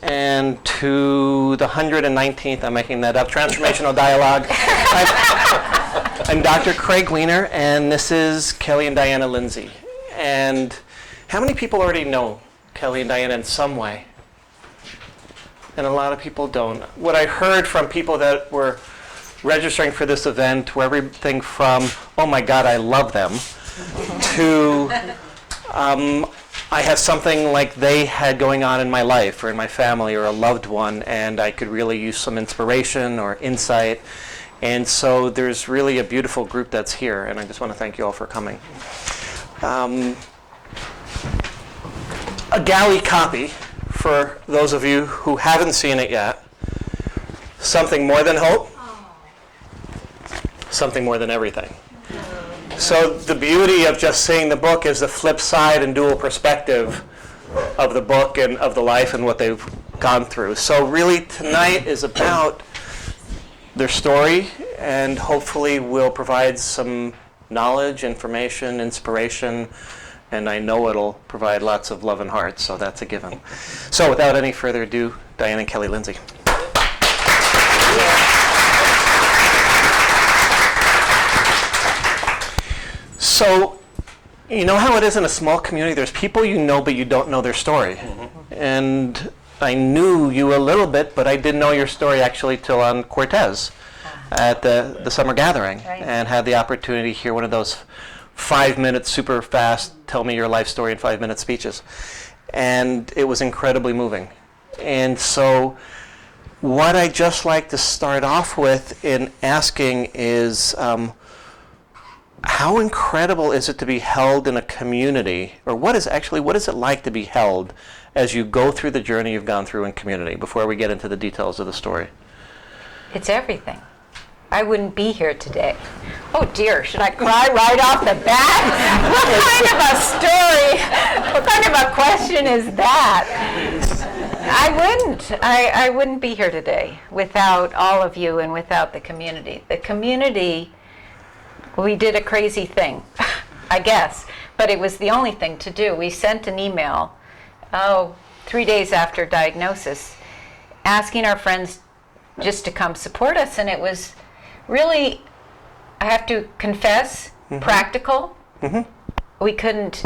and to the 119th, I'm making that up, Transformational Dialogue. I'm Dr. Craig Weiner, and this is Kelly and Diana Lindsay. And how many people already know Kelly and Diana in some way? And a lot of people don't. What I heard from people that were registering for this event were everything from, oh my God, I love them, to I have something like they had going on in my life or in my family or a loved one, and I could really use some inspiration or insight. And so there's really a beautiful group that's here, and I just want to thank you all for coming. A galley copy, for those of you who haven't seen it yet. Something more than hope. Something more than everything. So the beauty of just seeing the book is the flip side and dual perspective of the book and of the life and what they've gone through. So really tonight is about their story, and hopefully we'll provide some knowledge, information, inspiration, and I know it'll provide lots of love and heart, so that's a given. So without any further ado, Diana and Kelly Lindsay. So, you know how it is in a small community? There's people you know, but you don't know their story. Mm-hmm. And I knew you a little bit, but I didn't know your story actually till on Cortez at the summer gathering, right. And had the opportunity to hear one of those 5-minute, super fast, tell me your life story in 5-minute speeches. And it was incredibly moving. And so what I just like to start off with in asking is, how incredible is it to be held in a community, or what is it like to be held as you go through the journey you've gone through in community, before we get into the details of the story? It's everything. I wouldn't be here today. Oh dear, should I cry right off the bat? What kind of a story, what kind of a question is that? I wouldn't be here today without all of you and without the community. The community, we did a crazy thing, I guess, but it was the only thing to do. We sent an email, 3 days after diagnosis, asking our friends just to come support us, and it was really, I have to confess, practical. Mm-hmm. We couldn't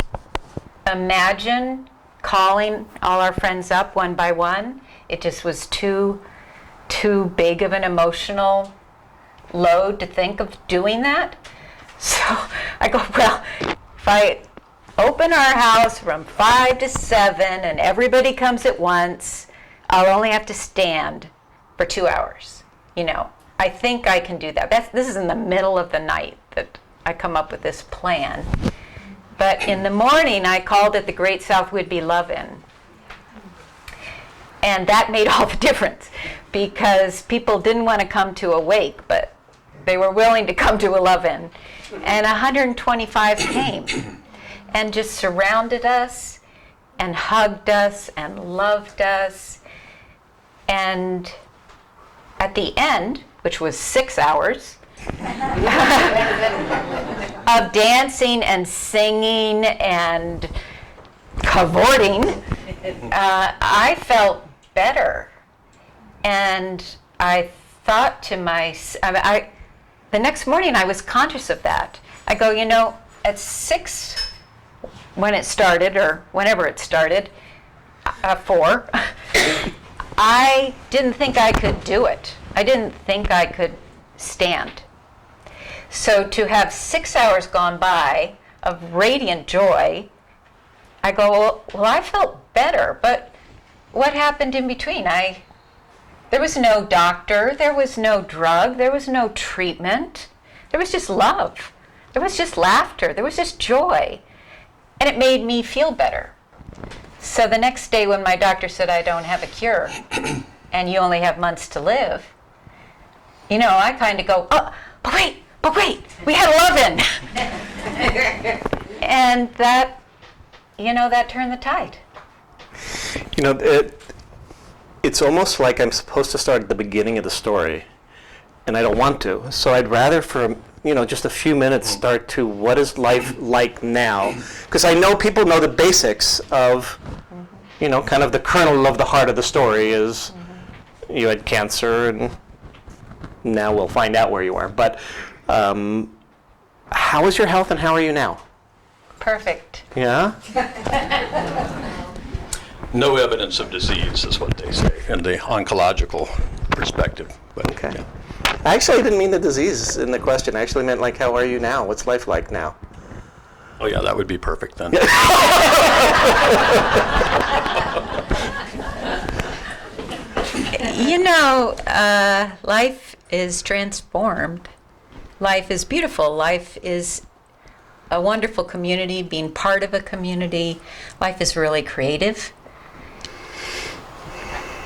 imagine calling all our friends up one by one. It just was too big of an emotional load to think of doing that. So I go, well, if I open our house from 5 to 7 and everybody comes at once, I'll only have to stand for 2 hours. You know, I think I can do that. This is in the middle of the night that I come up with this plan. But in the morning, I called it the Great South Would Be Love-In. And that made all the difference, because people didn't want to come to a wake, but they were willing to come to a love-in. And 125 came and just surrounded us and hugged us and loved us. And at the end, which was 6 hours of dancing and singing and cavorting, I felt better. And I thought to myself, the next morning I was conscious of that. I go, you know, at 6, when it started, or whenever it started, 4, I didn't think I could do it. I didn't think I could stand. So to have 6 hours gone by of radiant joy, I go, well, I felt better, but what happened in between? There was no doctor, there was no drug, there was no treatment. There was just love. There was just laughter. There was just joy. And it made me feel better. So the next day when my doctor said I don't have a cure and you only have months to live, you know, I kind of go, oh, but wait, we had a love-in. And that, you know, that turned the tide. You know, it's almost like I'm supposed to start at the beginning of the story, and I don't want to. So I'd rather, for just a few minutes, start to what is life like now, because I know people know the basics of kind of the kernel of the heart of the story is you had cancer, and now we'll find out where you are. But how is your health, and how are you now? Perfect. Yeah? No evidence of disease is what they say in the oncological perspective. But, Okay. yeah. Actually, I didn't mean the disease in the question. I actually meant, like, how are you now? What's life like now? Oh yeah, that would be perfect then. Life is transformed. Life is beautiful. Life is a wonderful community, being part of a community. Life is really creative.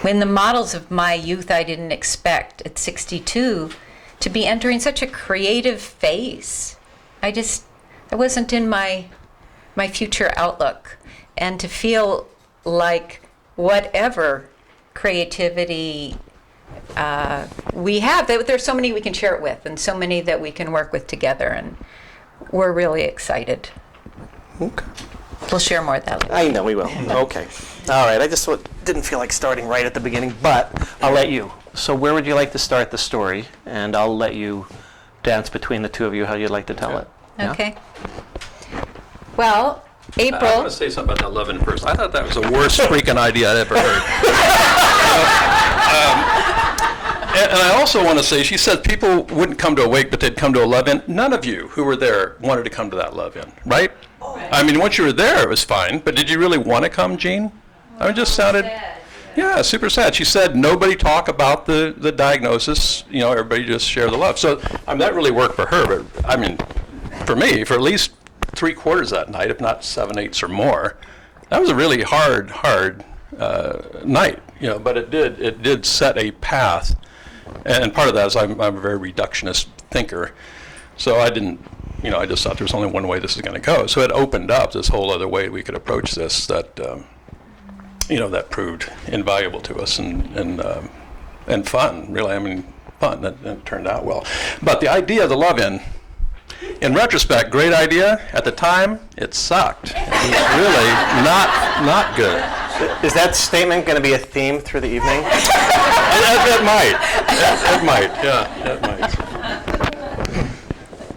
When the models of my youth, I didn't expect at 62 to be entering such a creative phase. I wasn't in my future outlook. And to feel like whatever creativity we have, there's so many we can share it with, and so many that we can work with together, and we're really excited. Okay. We'll share more of that later. I know we will. Okay. All right. I just didn't feel like starting right at the beginning, but I'll let you. So where would you like to start the story? And I'll let you dance between the two of you how you'd like to tell it. Yeah? Okay. Well, I April. want to say something about that love in first. I thought that was the worst freaking idea I'd ever heard. And I also want to say, she said people wouldn't come to a wake, but they'd come to a love-in. None of you who were there wanted to come to that love-in, right? I mean, once you were there, it was fine, but did you really want to come, Jean? I mean, it just sounded, yeah, super sad. She said nobody talk about the diagnosis, everybody just share the love. So, I mean, that really worked for her, but I mean, for me, for at least 3/4 that night, if not 7/8 or more, that was a really hard night, but it did set a path. And part of that is I'm a very reductionist thinker, so I didn't, I just thought there's only one way this is going to go. So it opened up this whole other way we could approach this that, that proved invaluable to us and fun, really. I mean, fun. That turned out well. But the idea of the love-in, in retrospect, great idea. At the time, it sucked. It was really not good. Is that statement going to be a theme through the evening? It might. It might. Yeah, it might.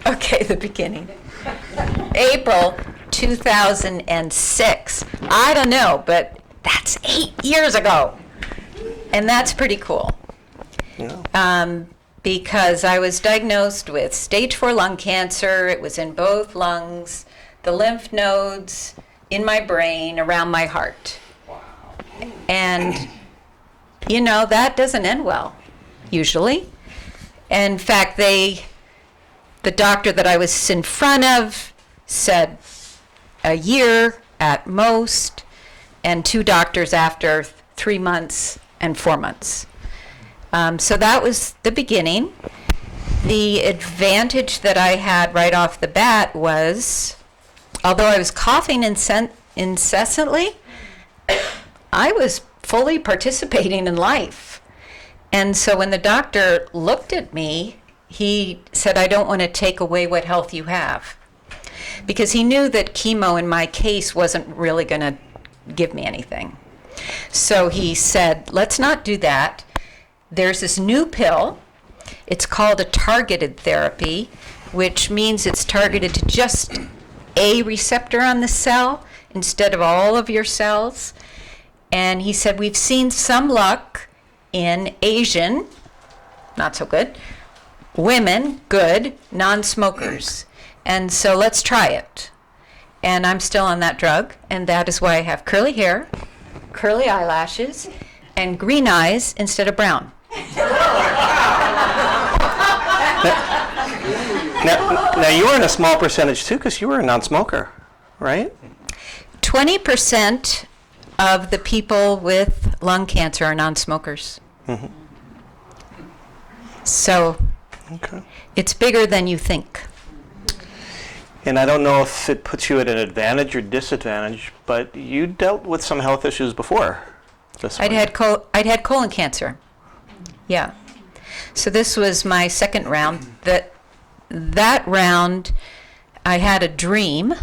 Okay, the beginning. April 2006. I don't know, but that's 8 years ago. And that's pretty cool. Yeah. Because I was diagnosed with stage 4 lung cancer. It was in both lungs, the lymph nodes in my brain, around my heart. And, that doesn't end well, usually. In fact, the doctor that I was in front of said a year at most, and 2 doctors after 3 months and 4 months. So that was the beginning. The advantage that I had right off the bat was, although I was coughing incessantly, I was fully participating in life. And so when the doctor looked at me, he said, I don't want to take away what health you have. Because he knew that chemo in my case wasn't really going to give me anything. So he said, let's not do that. There's this new pill. It's called a targeted therapy, which means it's targeted to just a receptor on the cell instead of all of your cells. And he said, we've seen some luck in Asian, not so good, women, good, non-smokers. And so let's try it. And I'm still on that drug, and that is why I have curly hair, curly eyelashes, and green eyes instead of brown. Now you were in a small percentage too, because you were a non-smoker, right? 20% of the people with lung cancer are non-smokers. Mm-hmm. So Okay. it's bigger than you think. And I don't know if it puts you at an advantage or disadvantage, but you dealt with some health issues before this I'd one. had colon cancer. Yeah. So this was my second round. That round, I had a dream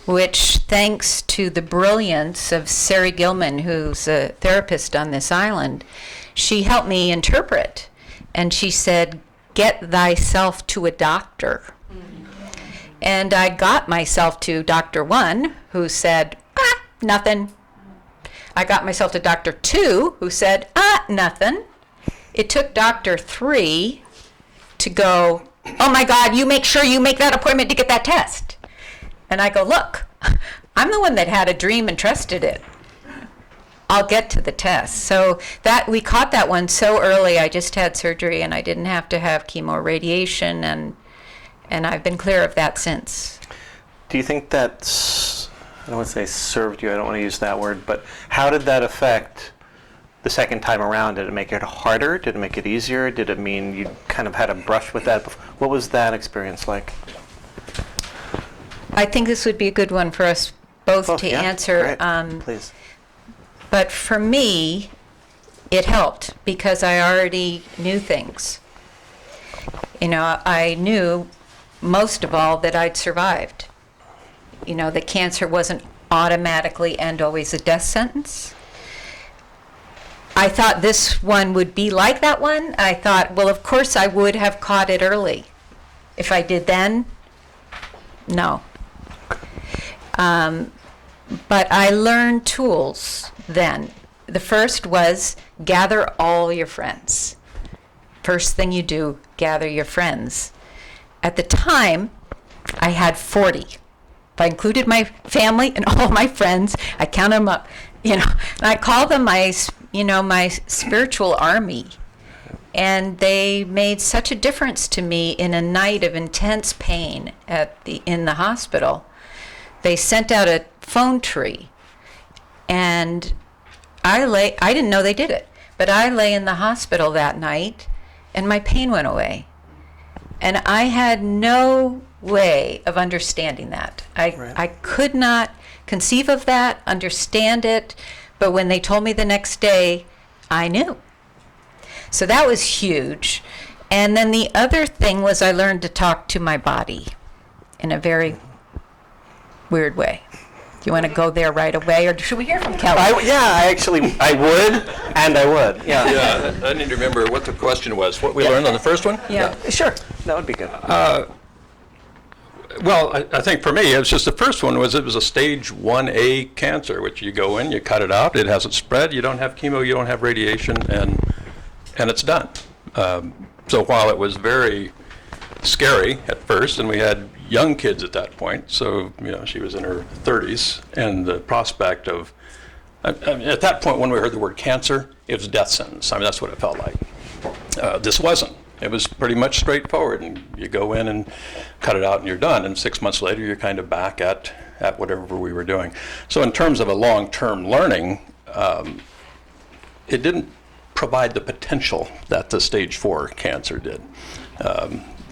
which, thanks to the brilliance of Sari Gilman, who's a therapist on this island, she helped me interpret. And she said, "Get thyself to a doctor." And I got myself to Dr. 1, who said, nothing. I got myself to Dr. 2, who said, nothing. It took Dr. 3 to go, "Oh my God, you make sure you make that appointment to get that test." And I go, "Look, I'm the one that had a dream and trusted it. I'll get to the test." So that we caught that one so early. I just had surgery and I didn't have to have chemo radiation, and I've been clear of that since. Do you think that's, I don't want to say served you, I don't want to use that word, but how did that affect the second time around? Did it make it harder? Did it make it easier? Did it mean you kind of had a brush with that? What was that experience like? I think this would be a good one for us both to answer. Great. Please. But for me, it helped because I already knew things. I knew most of all that I'd survived. That cancer wasn't automatically and always a death sentence. I thought this one would be like that one. I thought, well, of course I would have caught it early. If I did then, no. But I learned tools then. The first was gather all your friends. First thing you do, gather your friends. At the time, I had 40. If I included my family and all my friends, I count them up, and I call them my spiritual army. And they made such a difference to me in a night of intense pain in the hospital. They sent out a phone tree, and I didn't know they did it, but I lay in the hospital that night, and my pain went away. And I had no way of understanding that. I could not conceive of that, understand it, but when they told me the next day, I knew. So that was huge. And then the other thing was I learned to talk to my body in a very weird way. Do you want to go there right away, or should we hear from Kelly? I would, and I would. Yeah. Yeah, I need to remember what the question was. What we learned on the first one? Yeah. Sure. That would be good. Well, I think for me, it was just the first one it was a stage 1A cancer, which you go in, you cut it out, it hasn't spread, you don't have chemo, you don't have radiation, and it's done. So while it was very scary at first, and we had young kids at that point, so she was in her 30s, and the prospect of, at that point when we heard the word cancer, it was death sentence. That's what it felt like. This wasn't. It was pretty much straightforward, and you go in and cut it out and you're done, and 6 months later you're kind of back at whatever we were doing. So in terms of a long-term learning, it didn't provide the potential that the stage 4 cancer did.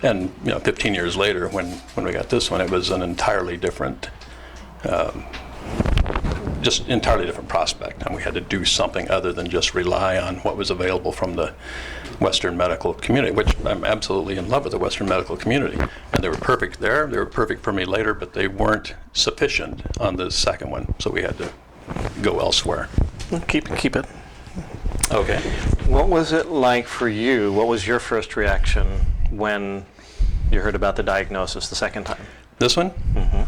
And 15 years later, when we got this one, it was an entirely different, just entirely different prospect, and we had to do something other than just rely on what was available from the Western medical community, which I'm absolutely in love with the Western medical community, and they were perfect there. They were perfect for me later, but they weren't sufficient on the second one, so we had to go elsewhere. Keep it. Okay. What was it like for you? What was your first reaction when you heard about the diagnosis the second time? This one? Mm-hmm.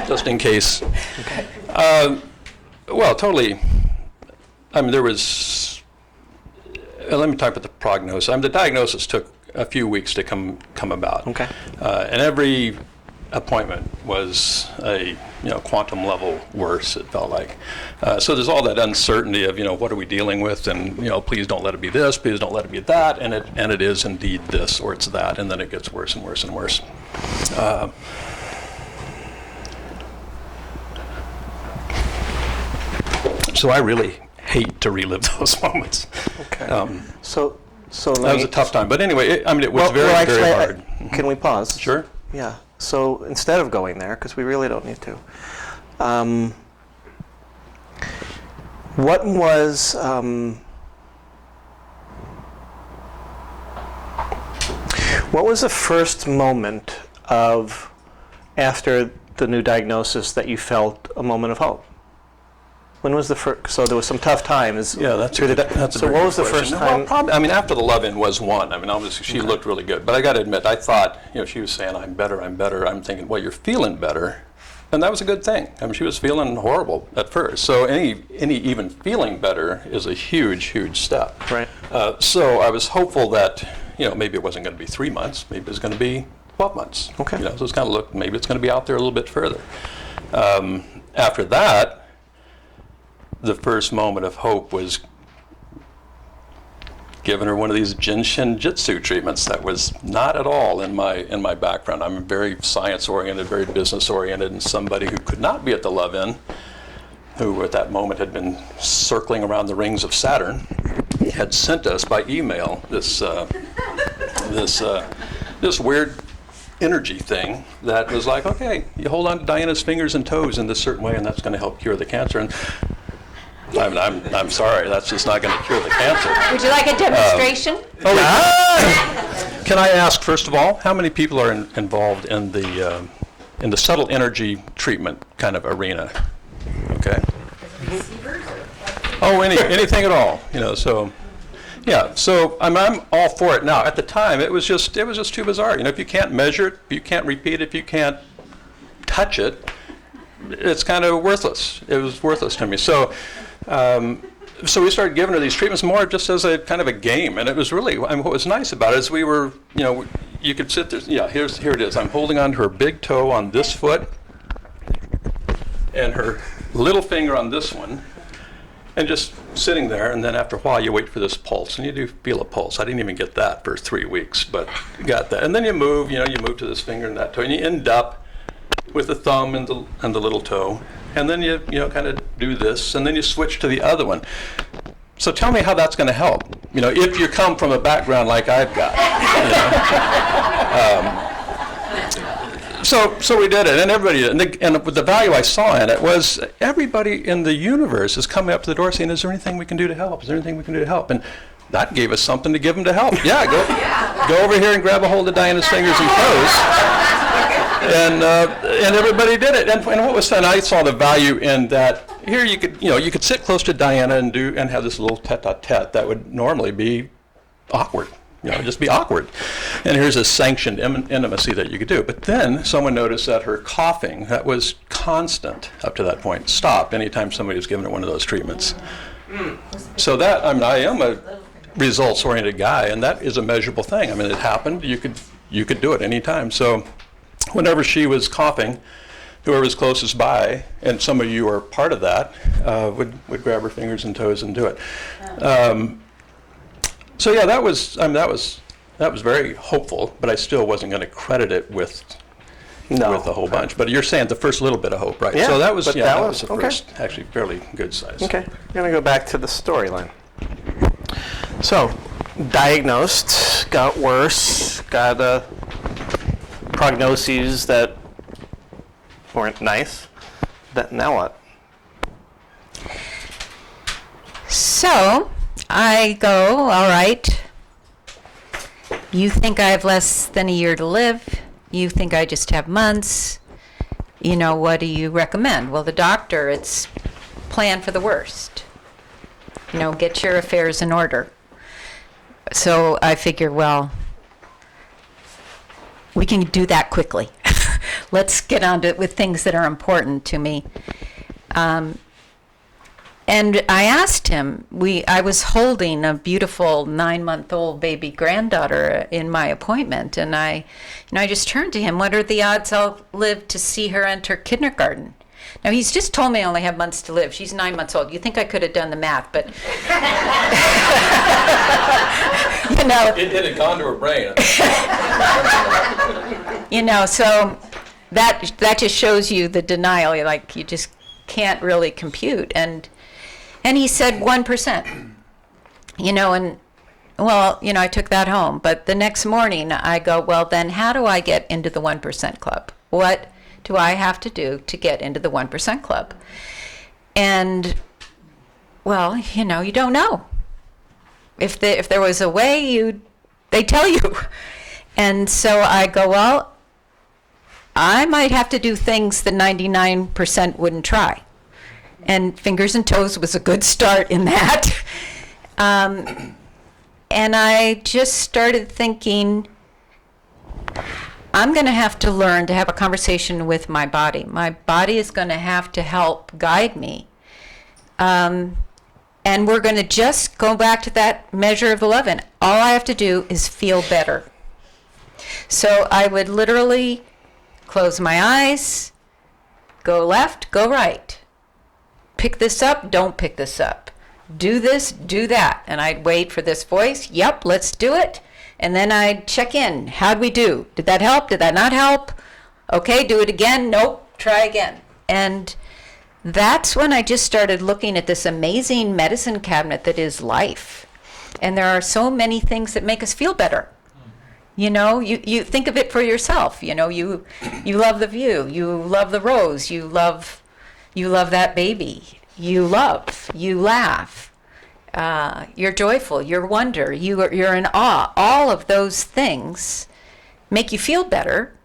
Just in case. Okay. Well, totally. There was. Let me talk about the prognosis. The diagnosis took a few weeks to come about. Okay. And every appointment was a quantum level worse, it felt like. So there's all that uncertainty of what are we dealing with, and please don't let it be this, please don't let it be that, and it is indeed this or it's that, and then it gets worse and worse and worse. So I really hate to relive those moments. Okay. So that was a tough time, but anyway, it was very hard. Can we pause? Sure. Yeah. So instead of going there, because we really don't need to, what was the first moment of after the new diagnosis that you felt a moment of hope? When was the first? So there was some tough times. Yeah, that's a So very what was good the question. first time? Well, probably, I mean, after the love-in was one. I mean, obviously she looked really good, but I got to admit, I thought, she was saying, I'm better. I'm thinking, well, you're feeling better. And that was a good thing. I mean, she was feeling horrible at first. So any even feeling better is a huge, huge step. Right. So I was hopeful that, maybe it wasn't going to be 3 months. Maybe it was going to be 12 months. Okay. So it's kind of look, maybe it's going to be out there a little bit further. After that, the first moment of hope was giving her one of these Jinshin Jitsu treatments. That was not at all in my background. I'm very science-oriented, very business-oriented, and somebody who could not be at the love-in, who at that moment had been circling around the rings of Saturn, had sent us by email this weird energy thing that was like, okay, you hold on to Diana's fingers and toes in this certain way, and that's going to help cure the cancer. And I'm sorry, that's just not going to cure the cancer. Would you like a demonstration? Can I ask, first of all, how many people are involved in the subtle energy treatment kind of arena? Okay. Oh, anything at all, so. Yeah, so I'm all for it now. At the time, it was just too bizarre. If you can't measure it, if you can't repeat it, if you can't touch it, it's kind of worthless. It was worthless to me. So we started giving her these treatments more just as a kind of a game, and it was really. What was nice about it is we were, you could sit there. Yeah, here it is. I'm holding on to her big toe on this foot, and her little finger on this one. And just sitting there, and then after a while you wait for this pulse, and you do feel a pulse. I didn't even get that for 3 weeks, but you got that. And then you move, you move to this finger and that toe, and you end up with the thumb and the little toe. And then you kind of do this, and then you switch to the other one. So tell me how that's going to help, if you come from a background like I've got. So we did it, and everybody did. And the value I saw in it was everybody in the universe is coming up to the door saying, is there anything we can do to help? Is there anything we can do to help? And that gave us something to give them to help. Yeah, go over here and grab a hold of Diana's fingers and toes. And everybody did it. And what was fun, I saw the value in that. Here you could sit close to Diana and have this little tete-a-tete that would normally be awkward. Just be awkward. And here's a sanctioned intimacy that you could do. But then someone noticed that her coughing, that was constant up to that point, stopped anytime somebody was giving her one of those treatments. So that, I am a results-oriented guy, and that is a measurable thing. It happened. You could do it anytime. So whenever she was coughing, whoever was closest by, and some of you are part of that, would grab her fingers and toes and do it. So yeah, that was very hopeful, but I still wasn't going to credit it with a whole bunch. But you're saying the first little bit of hope, right? Yeah, so that was but that that was the first, actually fairly good size. Okay, I'm going to go back to the storyline. So, diagnosed, got worse, got prognoses that weren't nice. Now what? So I go, all right, you think I have less than a year to live. You think I just have months. What do you recommend? Well, the doctor, it's plan for the worst. Get your affairs in order. So I figure, well, we can do that quickly. Let's get on to it with things that are important to me. And I asked him, I was holding a beautiful 9-month-old baby granddaughter in my appointment, and I just turned to him, what are the odds I'll live to see her enter kindergarten? Now, he's just told me I only have months to live. She's 9 months old. You think I could have done the math, but... It had gone to her brain. So that just shows you the denial. You just can't really compute. And he said 1%, I took that home. But the next morning I go, well, then how do I get into the 1% club? What do I have to do to get into the 1% club? And, well, you don't know. If there was a way, they'd tell you. And so I go, well, I might have to do things that 99% wouldn't try. And fingers and toes was a good start in that. And I just started thinking, I'm going to have to learn to have a conversation with my body. My body is going to have to help guide me. And we're going to just go back to that measure of 11. All I have to do is feel better. So I would literally close my eyes, go left, go right. Pick this up, don't pick this up. Do this, do that. And I'd wait for this voice. Yep, let's do it. And then I'd check in. How'd we do? Did that help? Did that not help? Okay, do it again. Nope, try again. And that's when I just started looking at this amazing medicine cabinet that is life. And there are so many things that make us feel better. You know, you think of it for yourself. You know, you love the view. You love the rose. You love that baby. You love. You laugh. You're joyful. You're wonder. You're in awe. All of those things make you feel better.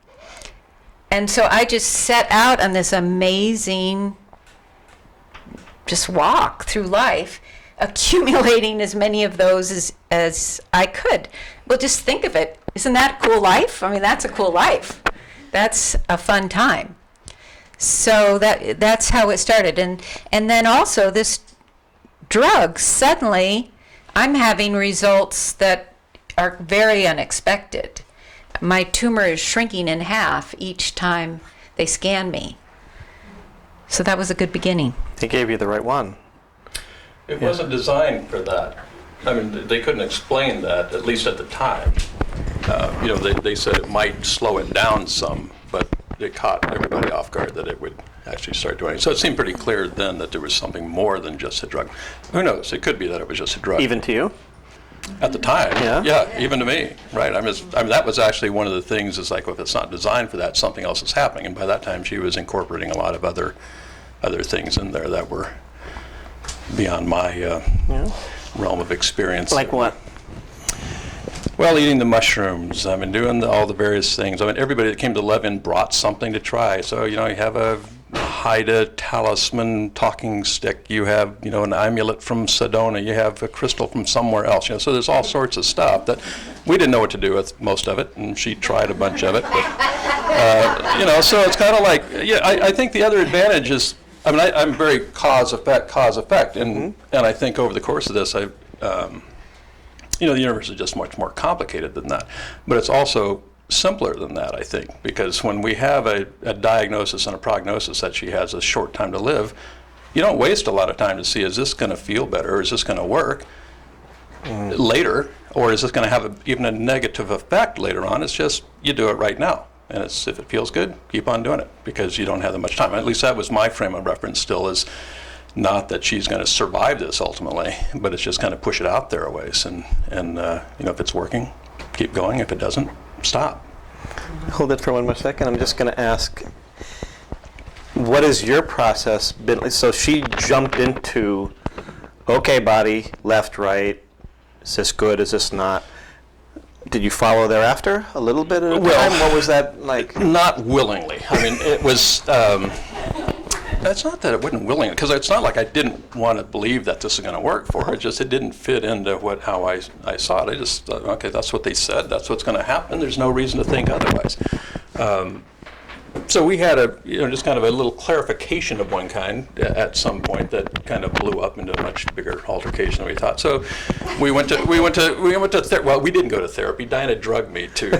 And so I just set out on this amazing just walk through life, accumulating as many of those as I could. Well, just think of it. Isn't that a cool life? I mean, that's a cool life. That's a fun time. So that's how it started. And then also this drug, suddenly I'm having results that are very unexpected. My tumor is shrinking in half each time they scan me. So that was a good beginning. He gave you the right one. It wasn't designed for that. I mean, they couldn't explain that, at least at the time. They said it might slow it down some, but it caught everybody off guard that it would actually start doing it. So it seemed pretty clear then that there was something more than just a drug. Who knows? It could be that it was just a drug. Even to you? At the time, yeah, even to me, right? I mean, that was actually one of the things. Is like, well, if it's not designed for that, something else is happening. And by that time, she was incorporating a lot of other things in there that were beyond my realm of experience. Like what? Well, eating the mushrooms. I mean, doing all the various things. I mean, everybody that came to Levin brought something to try. So, you have a Haida talisman talking stick. You have, an amulet from Sedona. You have a crystal from somewhere else. So there's all sorts of stuff that we didn't know what to do with most of it, and she tried a bunch of it. But, so it's kind of like, I think the other advantage is, I'm very cause effect, and I think over the course of this, the universe is just much more complicated than that, but it's also simpler than that, I think, because when we have a diagnosis and a prognosis that she has a short time to live, you don't waste a lot of time to see, is this going to feel better, or is this going to work later, or is this going to have even a negative effect later on? It's just, you do it right now. And if it feels good, keep on doing it, because you don't have that much time. At least that was my frame of reference still, is not that she's going to survive this ultimately, but it's just kind of push it out there a ways. And if it's working, keep going. If it doesn't, stop. Hold it for one more second. I'm just going to ask, what has your process been? So she jumped into, okay, body, left, right. Is this good? Is this not? Did you follow thereafter a little bit at a time? What was that like? Not willingly. I mean, it was, it's not that it wasn't willingly, because it's not like I didn't want to believe that this is going to work for her. It didn't fit into how I saw it. I just thought, okay, that's what they said. That's what's going to happen. There's no reason to think otherwise. So we had just kind of a little clarification of one kind at some point that kind of blew up into a much bigger altercation than we thought. So we went to we didn't go to therapy. Diana drugged me to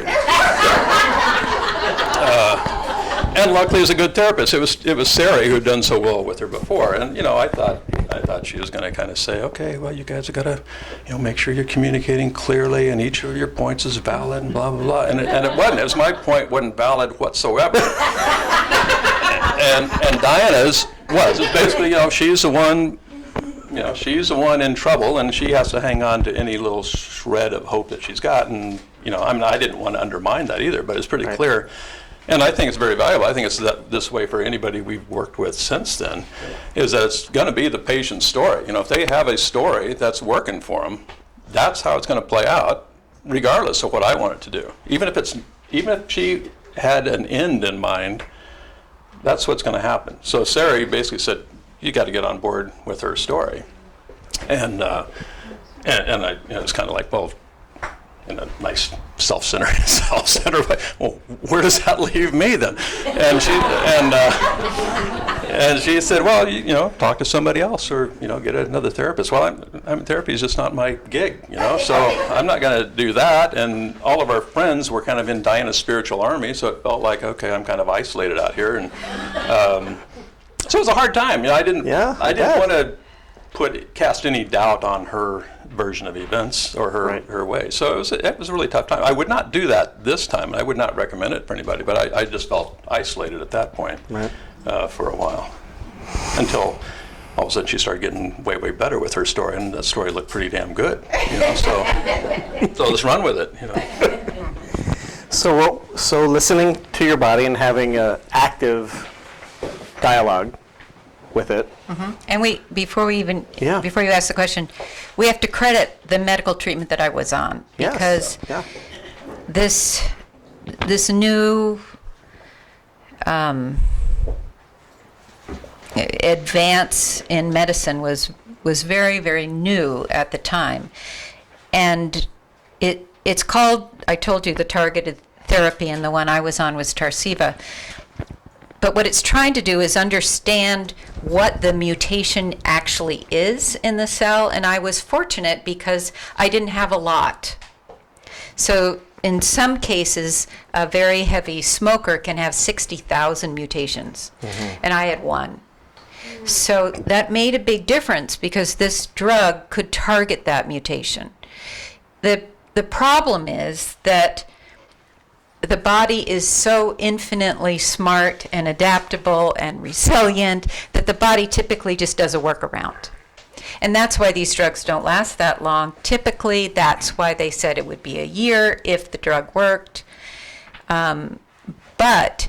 and luckily it was a good therapist. It was Sarah who had done so well with her before, and I thought she was going to kind of say, okay, well, you guys have got to make sure you're communicating clearly, and each of your points is valid, and blah blah blah. And it wasn't. It was my point wasn't valid whatsoever. and Diana's was. It's basically, she's the one. She's the one in trouble, and she has to hang on to any little shred of hope that she's got. And I didn't want to undermine that either, but it's pretty clear. And I think it's very valuable. I think it's this way for anybody we've worked with since then, is that it's going to be the patient's story. If they have a story that's working for them, that's how it's going to play out, regardless of what I want it to do. Even if she had an end in mind, that's what's going to happen. So Sarah basically said, you got to get on board with her story. And I, it was kind of like, well, in a nice self-centered way. Well, where does that leave me then? And she said, well, talk to somebody else, or get another therapist. Well, therapy is just not my gig, so I'm not going to do that. And all of our friends were kind of in Diana's spiritual army, so it felt like, okay, I'm kind of isolated out here, and so it was a hard time. I didn't want to cast any doubt on her version of events or her way. So it was a really tough time. I would not do that this time, and I would not recommend it for anybody, but I just felt isolated at that point for a while, until all of a sudden she started getting way, way better with her story, and the story looked pretty damn good. So let's run with it. So listening to your body and having an active dialogue with it. Mm-hmm. And before you ask the question, we have to credit the medical treatment that I was on, because this new advance in medicine was very, very new at the time, and it's called, I told you, the targeted therapy, and the one I was on was Tarceva. But what it's trying to do is understand what the mutation actually is in the cell, and I was fortunate because I didn't have a lot. So in some cases, a very heavy smoker can have 60,000 mutations, and I had one. So that made a big difference because this drug could target that mutation. The problem is that the body is so infinitely smart and adaptable and resilient that the body typically just does a workaround. And that's why these drugs don't last that long. Typically, that's why they said it would be a year if the drug worked. But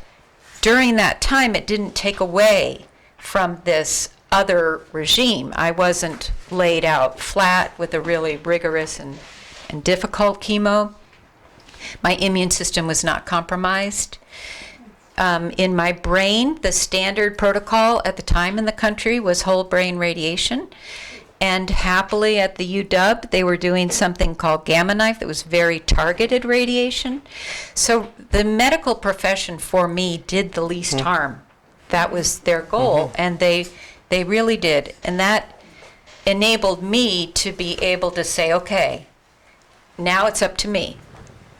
during that time, it didn't take away from this other regime. I wasn't laid out flat with a really rigorous and difficult chemo. My immune system was not compromised. In my brain, the standard protocol at the time in the country was whole brain radiation. And happily at the UW, they were doing something called Gamma Knife that was very targeted radiation. So the medical profession for me did the least harm. That was their goal, and they really did. And that enabled me to be able to say, okay, now it's up to me.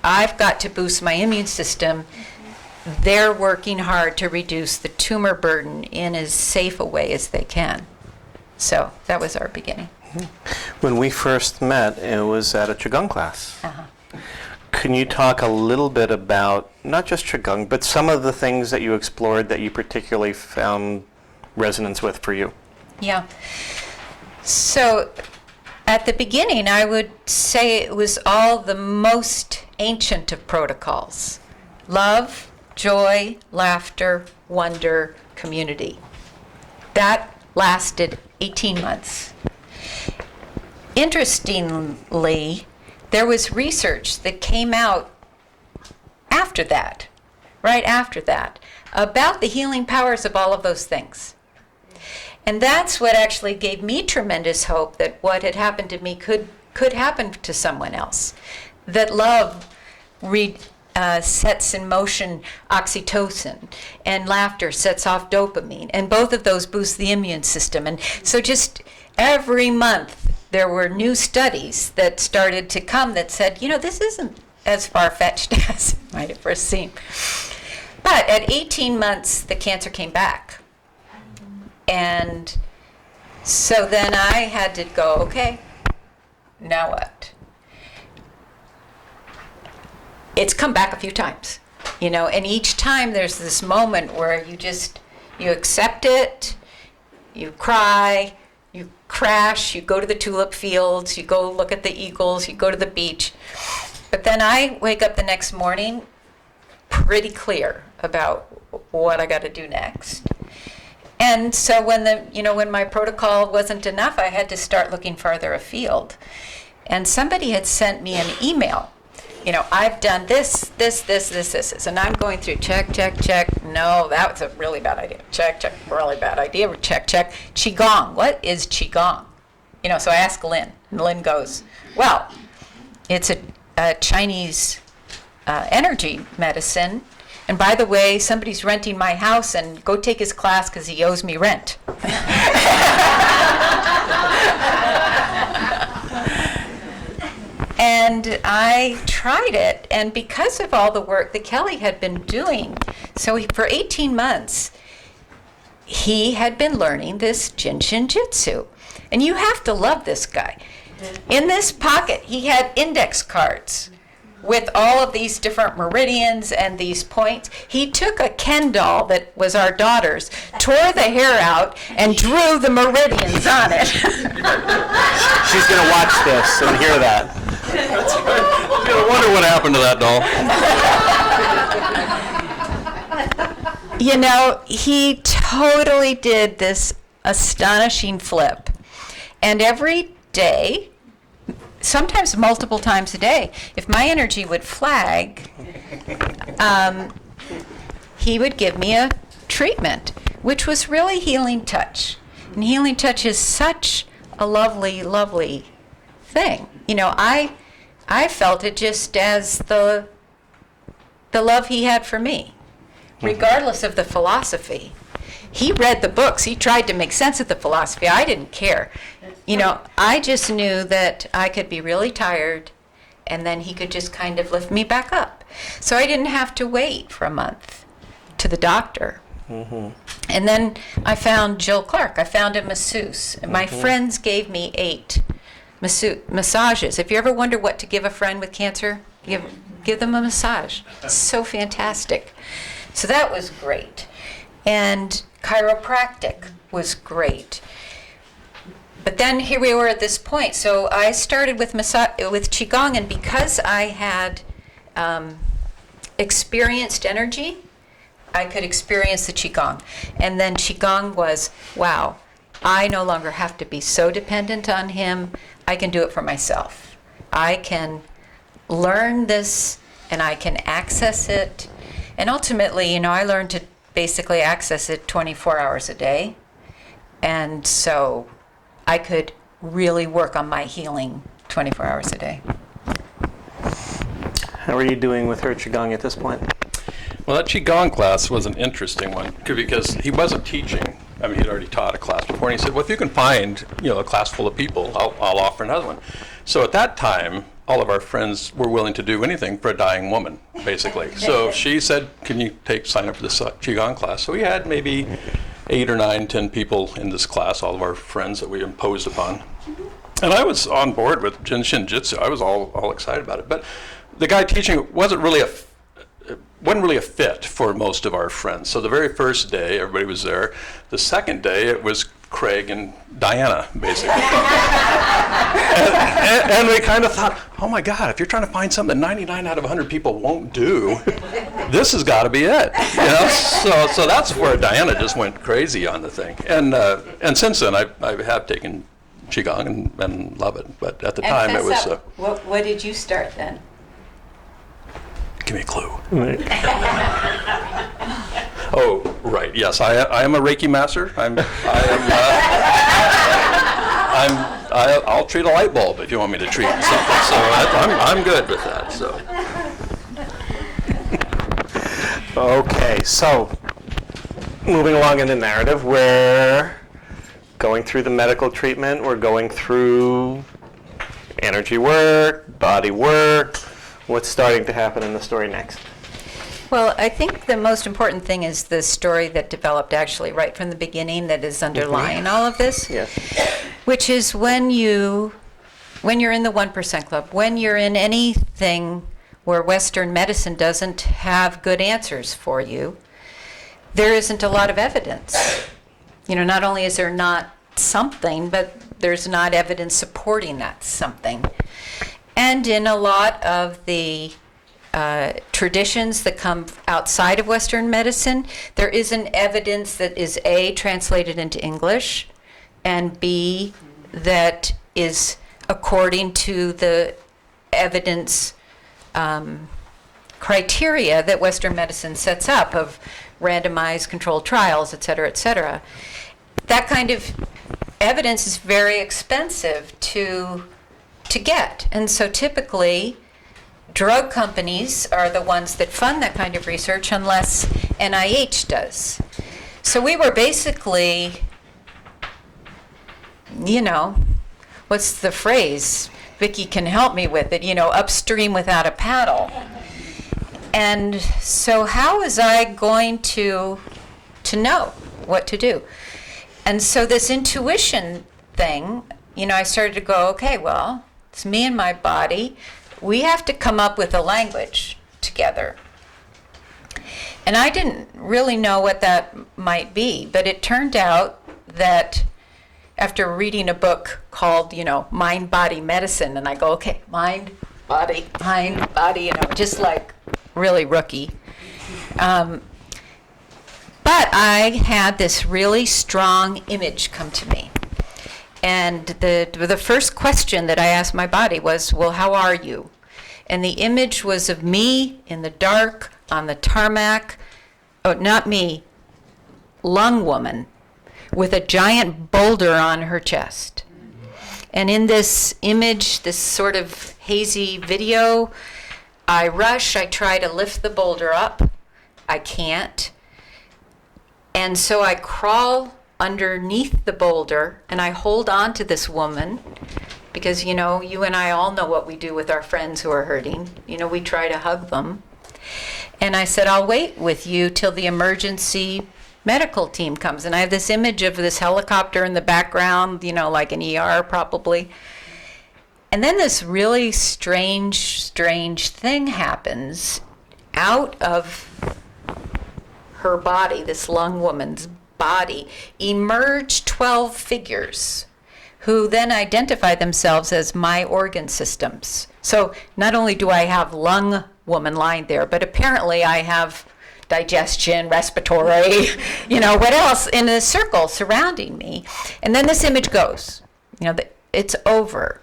I've got to boost my immune system. They're working hard to reduce the tumor burden in as safe a way as they can. So that was our beginning. When we first met, it was at a Qigong class. Can you talk a little bit about, not just Qigong, but some of the things that you explored that you particularly found resonance with for you? Yeah. So at the beginning, I would say it was all the most ancient of protocols. Love, joy, laughter, wonder, community. That lasted 18 months. Interestingly, there was research that came out after that, right after that, about the healing powers of all of those things. And that's what actually gave me tremendous hope that what had happened to me could happen to someone else. That love sets in motion oxytocin, and laughter sets off dopamine, and both of those boost the immune system. And so just every month there were new studies that started to come that said, this isn't as far-fetched as it might have first seemed. But at 18 months, the cancer came back. And so then I had to go, okay, now what? It's come back a few times, and each time there's this moment where you accept it, you cry, you crash, you go to the tulip fields, you go look at the eagles, you go to the beach. But then I wake up the next morning pretty clear about what I got to do next. And so when my protocol wasn't enough, I had to start looking farther afield. And somebody had sent me an email I've done this, and I'm going through check. No, that was a really bad idea. Check, really bad idea. Check. Qigong. What is Qigong? So I ask Lynn, and Lynn goes, well, it's a Chinese energy medicine. And by the way, somebody's renting my house, and go take his class because he owes me rent. And I tried it, and because of all the work that Kelly had been doing, for 18 months, he had been learning this Jinshin Jitsu. And you have to love this guy. In this pocket, he had index cards with all of these different meridians and these points. He took a Ken doll that was our daughter's, tore the hair out, and drew the meridians on it. She's going to watch this and hear that. I wonder what happened to that doll. He totally did this astonishing flip. And every day, sometimes multiple times a day, if my energy would flag, he would give me a treatment, which was really healing touch. And healing touch is such a lovely, lovely thing. I felt it just as the love he had for me, regardless of the philosophy. He read the books. He tried to make sense of the philosophy. I didn't care. I just knew that I could be really tired, and then he could just kind of lift me back up. So I didn't have to wait for a month to the doctor. Mm-hmm. And then I found Jill Clark. I found a masseuse. Mm-hmm. My friends gave me 8 massages. If you ever wonder what to give a friend with cancer, give them a massage. It's so fantastic. So that was great. And chiropractic was great. But then here we were at this point. So I started with Qigong, and because I had experienced energy, I could experience the Qigong. And then Qigong was, wow, I no longer have to be so dependent on him. I can do it for myself. I can learn this, and I can access it. And ultimately, I learned to basically access it 24 hours a day. And so I could really work on my healing 24 hours a day. How are you doing with her Qigong at this point? Well, that Qigong class was an interesting one because he wasn't teaching. He'd already taught a class before, and he said, well, if you can find, a class full of people, I'll offer another one. So at that time, all of our friends were willing to do anything for a dying woman, basically. So she said, can you sign up for this Qigong class? So we had maybe 8 or 9, 10 people in this class, all of our friends that we imposed upon. And I was on board with Jinshin Jitsu. I was all excited about it. But the guy teaching it wasn't really a fit for most of our friends. So the very first day, everybody was there. The second day, it was Craig and Diana, basically. and we kind of thought, oh my God, if you're trying to find something that 99 out of 100 people won't do, this has got to be it. So that's where Diana just went crazy on the thing. And since then, I have taken Qigong and love it. But at the time, it was... What did you start then? Give me a clue. Oh, right. Yes, I am a Reiki master. I'll treat a light bulb if you want me to treat something. So I'm good with that. So. Okay, so moving along in the narrative, we're going through the medical treatment. We're going through energy work, body work. What's starting to happen in the story next? Well, I think the most important thing is the story that developed actually right from the beginning that is underlying all of this. Yes. Which is when you're in the 1% club, when you're in anything where Western medicine doesn't have good answers for you, there isn't a lot of evidence. Not only is there not something, but there's not evidence supporting that something. And in a lot of the traditions that come outside of Western medicine, there isn't evidence that is A, translated into English, and B, that is according to the evidence criteria that Western medicine sets up of randomized controlled trials, et cetera, that kind of evidence is very expensive to get. And so typically, drug companies are the ones that fund that kind of research unless NIH does. So we were basically, what's the phrase? Vicki can help me with it, upstream without a paddle. And so how was I going to know what to do? And so this intuition thing, I started to go, okay, well, it's me and my body. We have to come up with a language together. And I didn't really know what that might be, but it turned out that after reading a book called, Mind, Body, Medicine, and I go, okay, mind, body, just like really rookie. But I had this really strong image come to me. And the first question that I asked my body was, well, how are you? And the image was of me in the dark on the tarmac. Oh, not me, lung woman with a giant boulder on her chest. And in this image, this sort of hazy video, I rush, I try to lift the boulder up. I can't. And so I crawl underneath the boulder and I hold on to this woman because, you and I all know what we do with our friends who are hurting. We try to hug them. And I said, I'll wait with you till the emergency medical team comes. And I have this image of this helicopter in the background, like an ER probably. And then this really strange thing happens. Out of her body, this lung woman's body, emerge 12 figures who then identify themselves as my organ systems. So not only do I have lung woman lying there, but apparently I have digestion, respiratory, what else in a circle surrounding me. And then this image goes, it's over.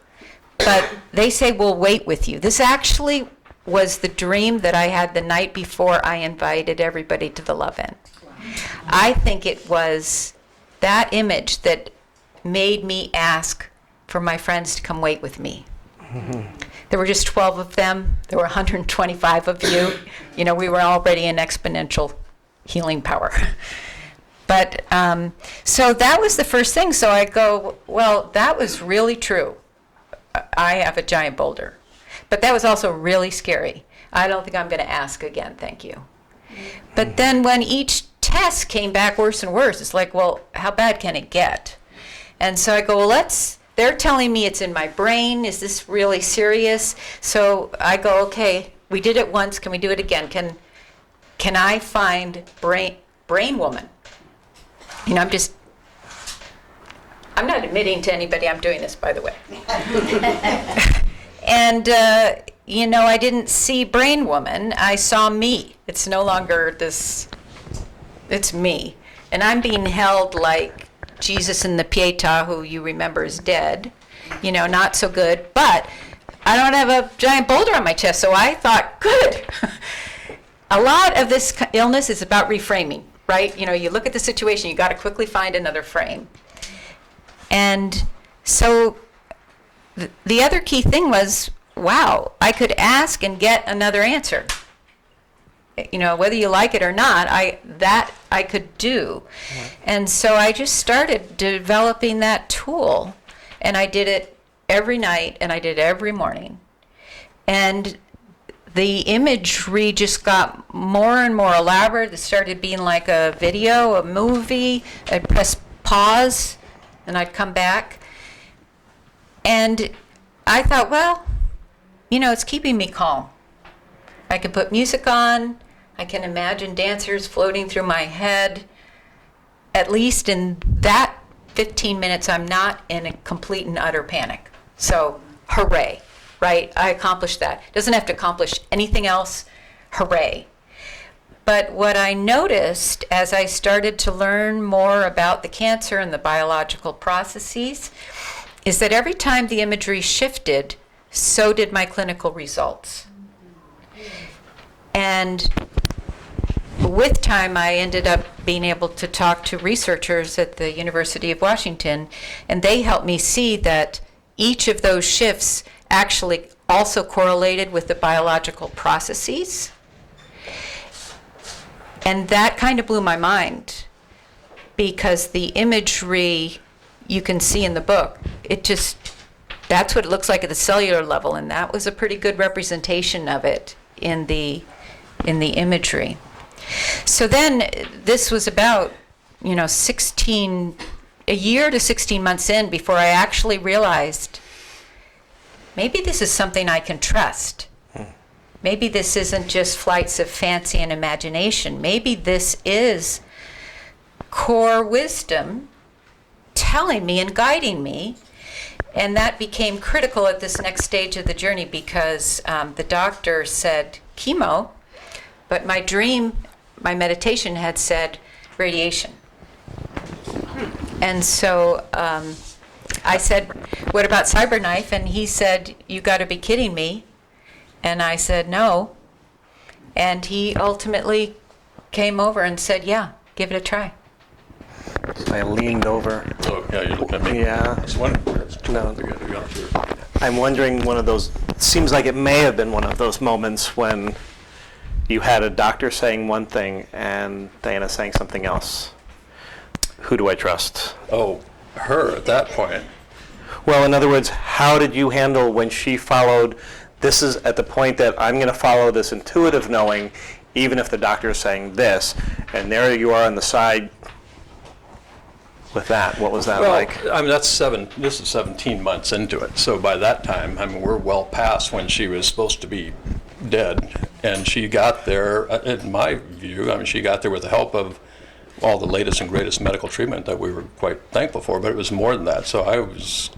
But they say, we'll wait with you. This actually was the dream that I had the night before I invited everybody to the Love-In. I think it was that image that made me ask for my friends to come wait with me. Mm-hmm. There were just 12 of them. There were 125 of you. We were already in exponential healing power. But so that was the first thing. So I go, well, that was really true. I have a giant boulder. But that was also really scary. I don't think I'm going to ask again, thank you. But then when each test came back worse and worse, it's like, well, how bad can it get? And so I go, well, they're telling me it's in my brain. Is this really serious? So I go, okay, we did it once. Can we do it again? Can I find brain woman? I'm not admitting to anybody I'm doing this, by the way. And, I didn't see brain woman. I saw me. It's no longer this, it's me. And I'm being held like Jesus in the Pietà, who you remember is dead. Not so good. But I don't have a giant boulder on my chest, so I thought, good. A lot of this illness is about reframing, right? You look at the situation, you got to quickly find another frame. And so the other key thing was, wow, I could ask and get another answer. Whether you like it or not, I could do. Yeah. And so I just started developing that tool, and I did it every night, and I did it every morning. And the imagery just got more and more elaborate. It started being like a video, a movie. I'd press pause, and I'd come back. And I thought, well, it's keeping me calm. I can put music on. I can imagine dancers floating through my head. At least in that 15 minutes, I'm not in a complete and utter panic. So, hooray, right? I accomplished that. Doesn't have to accomplish anything else. Hooray. But what I noticed as I started to learn more about the cancer and the biological processes is that every time the imagery shifted, so did my clinical results. And with time, I ended up being able to talk to researchers at the University of Washington, and they helped me see that each of those shifts actually also correlated with the biological processes. And that kind of blew my mind, because the imagery you can see in the book, that's what it looks like at the cellular level, and that was a pretty good representation of it in the imagery. So then this was about, a year to 16 months in before I actually realized maybe this is something I can trust. Maybe this isn't just flights of fancy and imagination. Maybe this is core wisdom telling me and guiding me. And that became critical at this next stage of the journey, because the doctor said chemo, but my meditation had said radiation. And so I said, what about CyberKnife? And he said, you got to be kidding me. And I said, no. And he ultimately came over and said, yeah, give it a try. I leaned over. Oh, yeah, you're looking at me. Yeah. That's one. No. I'm wondering, seems like it may have been one of those moments when you had a doctor saying one thing and Diana saying something else. Who do I trust? Oh, her at that point. Well, in other words, how did you handle when she followed, this is at the point that I'm going to follow this intuitive knowing, even if the doctor is saying this, and there you are on the side with that. What was that like? This is 17 months into it. So by that time, we're well past when she was supposed to be dead. And she got there, in my view, she got there with the help of all the latest and greatest medical treatment that we were quite thankful for, but it was more than that. So I was,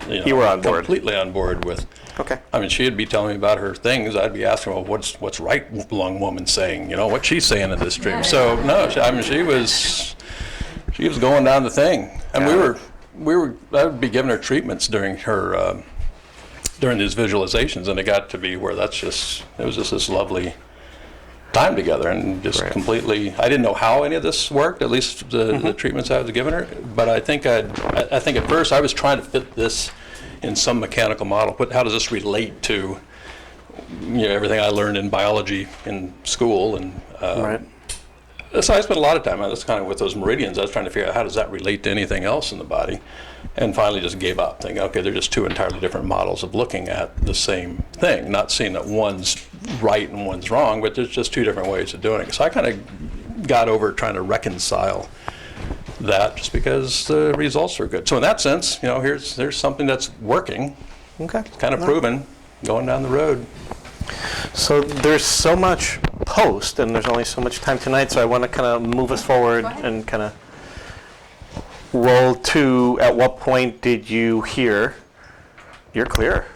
you were on board. Completely on board with. Okay. She'd be telling me about her things. I'd be asking, well, what's right lung woman saying? What's she saying in this dream? So no, she was going down the thing, and I would be giving her treatments during her during these visualizations, and it got to be where it was just this lovely time together, and just completely. I didn't know how any of this worked, at least the treatments I was giving her. But I think I think at first I was trying to fit this in some mechanical model. How does this relate to everything I learned in biology in school? And so I spent a lot of time. That's kind of with those meridians. I was trying to figure out how does that relate to anything else in the body, and finally just gave up, thinking, okay, they're just two entirely different models of looking at the same thing. Not seeing that one's right and one's wrong, but there's just two different ways of doing it. So I kind of got over trying to reconcile that, just because the results are good. So in that sense, there's something that's working. Okay. Kind of proven, going down the road. So there's so much post, and there's only so much time tonight, so I want to kind of move us forward and kind of roll to, at what point did you hear you're clear?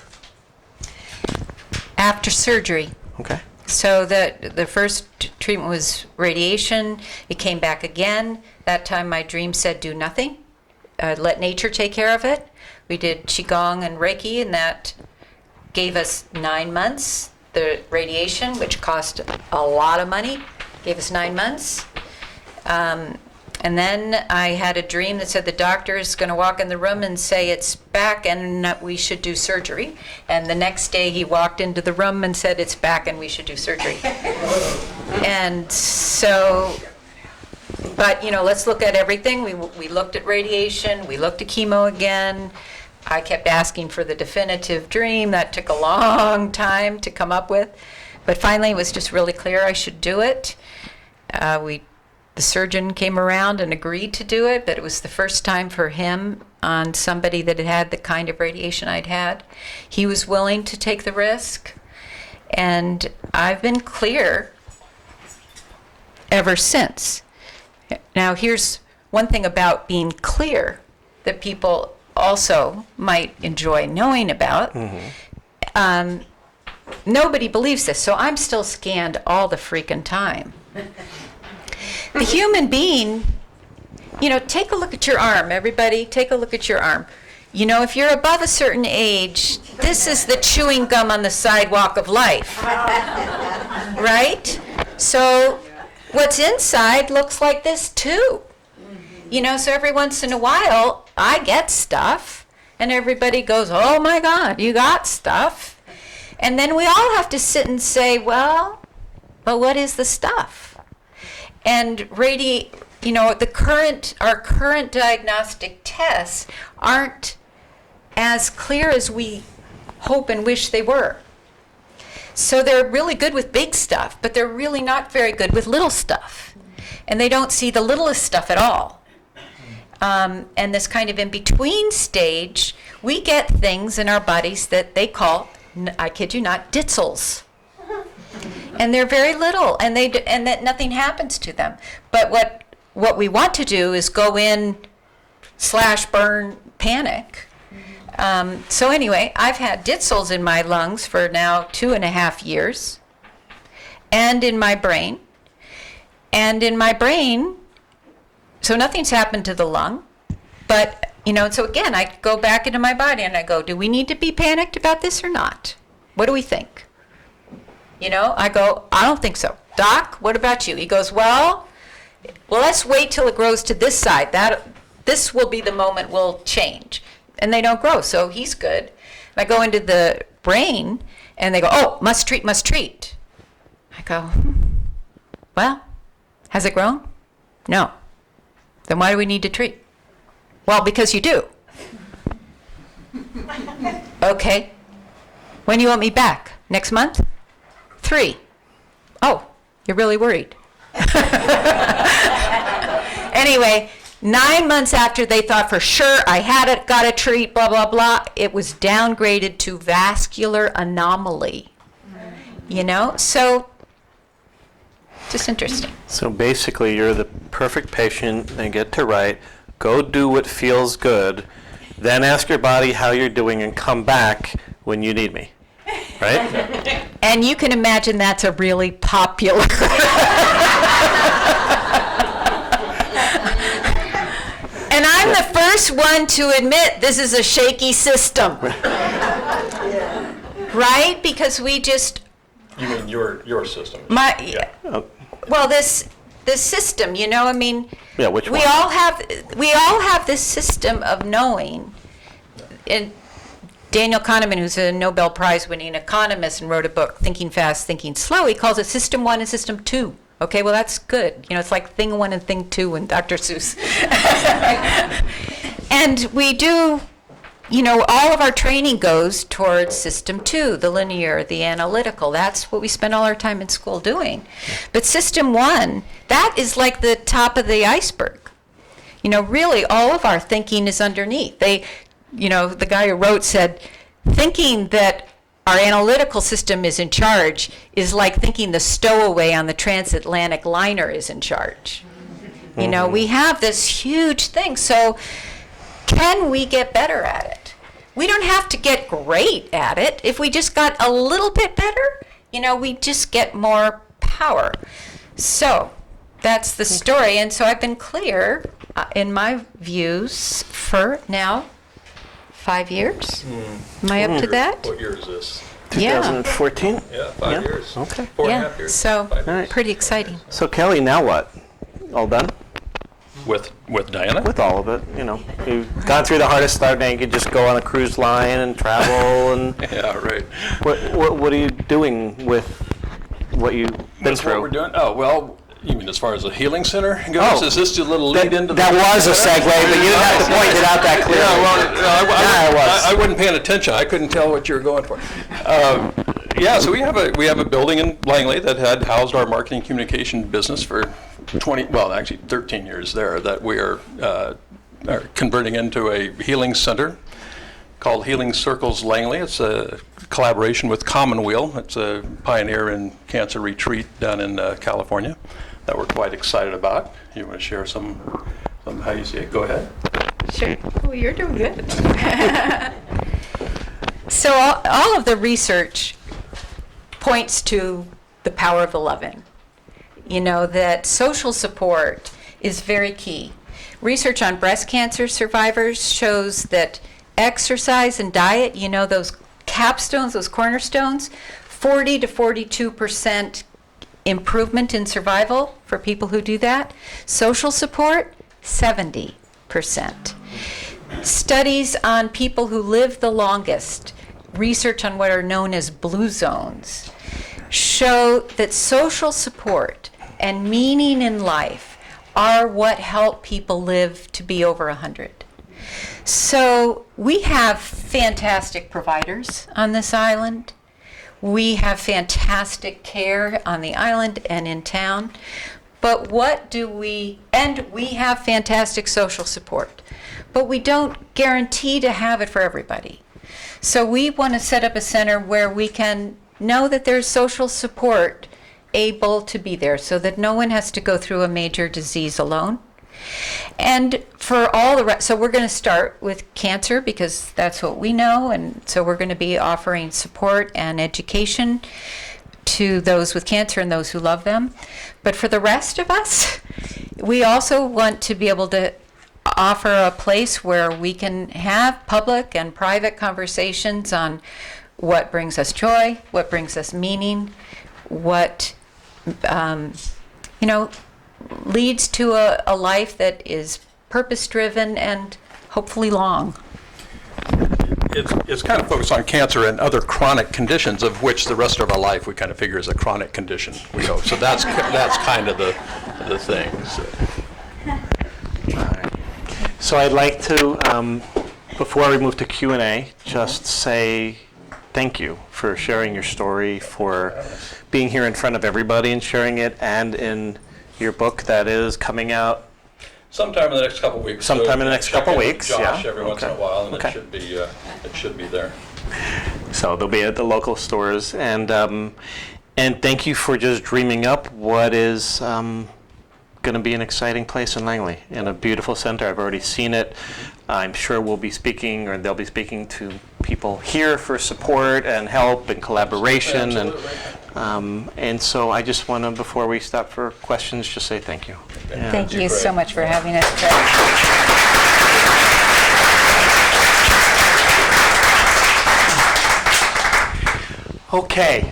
After surgery. Okay. So the first treatment was radiation. It came back again. That time my dream said do nothing. Let nature take care of it. We did Qigong and Reiki, and that gave us 9 months. The radiation, which cost a lot of money, gave us 9 months. And then I had a dream that said the doctor is going to walk in the room and say it's back and that we should do surgery. And the next day he walked into the room and said it's back and we should do surgery. And so, but let's look at everything. We looked at radiation, we looked at chemo again. I kept asking for the definitive dream. That took a long time to come up with. But finally it was just really clear I should do it. The surgeon came around and agreed to do it, but it was the first time for him on somebody that had had the kind of radiation I'd had. He was willing to take the risk, and I've been clear ever since. Now, here's one thing about being clear that people also might enjoy knowing about. Nobody believes this, so I'm still scanned all the freaking time. The human being, take a look at your arm, everybody, take a look at your arm. If you're above a certain age, this is the chewing gum on the sidewalk of life, right? So what's inside looks like this too. So every once in a while, I get stuff, and everybody goes, oh my God, you got stuff. And then we all have to sit and say, well, but what is the stuff? And our current diagnostic tests aren't as clear as we hope and wish they were. So they're really good with big stuff, but they're really not very good with little stuff. And they don't see the littlest stuff at all. And this kind of in-between stage, we get things in our bodies that they call, I kid you not, ditzels. And they're very little, and that nothing happens to them. But what we want to do is go in / burn panic. So anyway, I've had ditzels in my lungs for now 2.5 years, and in my brain. So nothing's happened to the lung, but, so again, I go back into my body and I go, do we need to be panicked about this or not? What do we think? I go, I don't think so. Doc, what about you? He goes, well, let's wait till it grows to this side. This will be the moment we'll change. And they don't grow, so he's good. And I go into the brain and they go, oh, must treat, must treat. I go, well, has it grown? No. Then why do we need to treat? Well, because you do. Okay. When do you want me back? Next month? 3. Oh, you're really worried. Anyway, 9 months after they thought for sure I had it, got a treat, blah, blah, blah, it was downgraded to vascular anomaly. So just interesting. So basically, you're the perfect patient and get to write, go do what feels good, then ask your body how you're doing and come back when you need me, right? And you can imagine that's a really popular. And I'm the first one to admit this is a shaky system. Right? Because we just... You mean your system? Well, this system, Yeah, which one? we all have this system of knowing. And Daniel Kahneman, who's a Nobel Prize winning economist and wrote a book, Thinking Fast, Thinking Slow, he calls it System 1 and System 2. Okay, well, that's good. It's like Thing 1 and Thing 2 and Dr. Seuss. And we do, all of our training goes towards System 2, the linear, the analytical. That's what we spend all our time in school doing. But System 1, that is like the top of the iceberg. Really, all of our thinking is underneath. The guy who wrote said, thinking that our analytical system is in charge is like thinking the stowaway on the transatlantic liner is in charge. We have this huge thing. So can we get better at it? We don't have to get great at it. If we just got a little bit better, we just get more power. So that's the story. And so I've been clear in my views for now 5 years. Am I up to that? What year is this? 2014? Yeah, 5 years. Okay. 4.5 years. So 5 years. pretty exciting. So Kelly, now what? All done? With Diana? With all of it, You've gone through the hardest start, now you can just go on a cruise line and travel and... Yeah, right. What are you doing with what you've been That's through? what we're doing? Oh, well, you mean as far as the healing center goes? Oh. Is this a little lead into that was a segue, but you didn't have to point it out that clearly. Yeah, well, I wasn't paying attention. I couldn't tell what you were going for. So we have a building in Langley that had housed our marketing communication business for 13 years there, that we are converting into a healing center called Healing Circles Langley. It's a collaboration with Commonweal. It's a pioneer in cancer retreat down in California that we're quite excited about. You want to share some how you see it? Go ahead. Sure. Oh, you're doing good. So all of the research points to the power of 11. That social support is very key. Research on breast cancer survivors shows that exercise and diet, those capstones, those cornerstones, 40 to 42% improvement in survival for people who do that. Social support, 70%. Studies on people who live the longest, research on what are known as blue zones, show that social support and meaning in life are what help people live to be over 100. So we have fantastic providers on this island. We have fantastic care on the island and in town. But we have fantastic social support, but we don't guarantee to have it for everybody. So we want to set up a center where we can know that there's social support able to be there so that no one has to go through a major disease alone. And for all the rest, so we're going to start with cancer because that's what we know, and so we're going to be offering support and education to those with cancer and those who love them. But for the rest of us, we also want to be able to offer a place where we can have public and private conversations on what brings us joy, what brings us meaning, what leads to a life that is purpose-driven and hopefully long. It's kind of focused on cancer and other chronic conditions, of which the rest of our life we kind of figure is a chronic condition, we hope. So that's kind of the thing. So. All right. So I'd like to, before we move to Q&A, just say thank you for sharing your story, for being here in front of everybody and sharing it, and in your book that is coming out sometime in the next couple of weeks. Sometime in the next couple of weeks, Josh yeah. every once in a while, and Okay. it should be there. So they'll be at the local stores, and thank you for just dreaming up what is going to be an exciting place in Langley and a beautiful center. I've already seen it. I'm sure we'll be speaking, or they'll be speaking to people here for support and help and collaboration. And so I just want to, before we stop for questions, just say thank you. Yeah. Thank you so much for having us, Craig. Okay.